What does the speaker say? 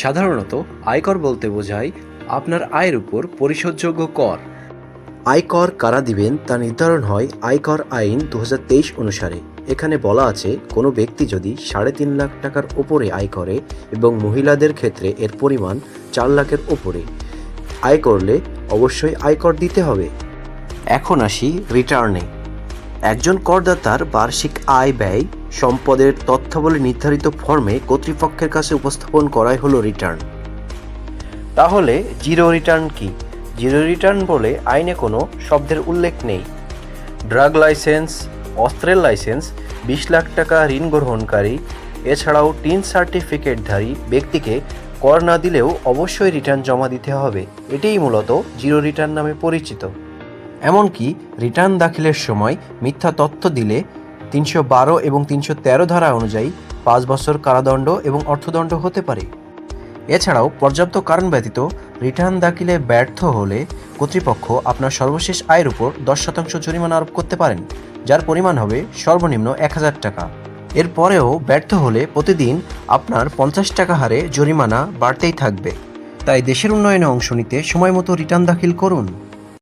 সাধারণত আয়কর বলতে বোঝায় আপনার আয়ের উপর পরিশোধযোগ্য কর। আয়কর কারা দিবেন তা নির্ধারণ হয় আয়কর আইন 2023 অনুসারে। এখানে বলা আছে, কোনো ব্যক্তি যদি 3.5 লাখ টাকার ওপরে আয় করে এবং মহিলাদের ক্ষেত্রে এর পরিমাণ 4 লাখের ওপরে আয় করলে অবশ্যই আয়কর দিতে হবে। এখন আসি রিটার্নে। একজন করদাতার বার্ষিক আয় ব্যয় সম্পদের তথ্যাবলী নির্ধারিত ফর্মে কর্তৃপক্ষের কাছে উপস্থাপন করাই হলো রিটার্ন। তাহলে জিরো রিটার্ন কি? জিরো রিটার্ন বলে আইনে কোনো শব্দের উল্লেখ নেই। ড্রাগ লাইসেন্স, অস্ত্রের লাইসেন্স, 20 লাখ টাকা ঋণ গ্রহণকারী, এছাড়াও টিন সার্টিফিকেটধারী ব্যক্তিকে কর না দিলেও অবশ্যই রিটার্ন জমা দিতে হবে। এটিই মূলত জিরো রিটার্ন নামে পরিচিত। এমনকি রিটার্ন দাখিলের সময় মিথ্যা তথ্য দিলে 312 এবং 313 ধারা অনুযায়ী 5 বছর কারাদণ্ড এবং অর্থদণ্ড হতে পারে। এছাড়াও পর্যাপ্ত কারণ ব্যতীত রিটার্ন দাখিলে ব্যর্থ হলে কর্তৃপক্ষ আপনার সর্বশেষ আয়ের উপর 10% জরিমানা আরোপ করতে পারেন, যার পরিমাণ হবে সর্বনিম্ন 1000 টাকা। এরপরেও ব্যর্থ হলে প্রতিদিন আপনার 50 টাকা হারে জরিমানা বাড়তেই থাকবে। তাই দেশের উন্নয়নে অংশ নিতে সময়মতো রিটার্ন দাখিল করুন।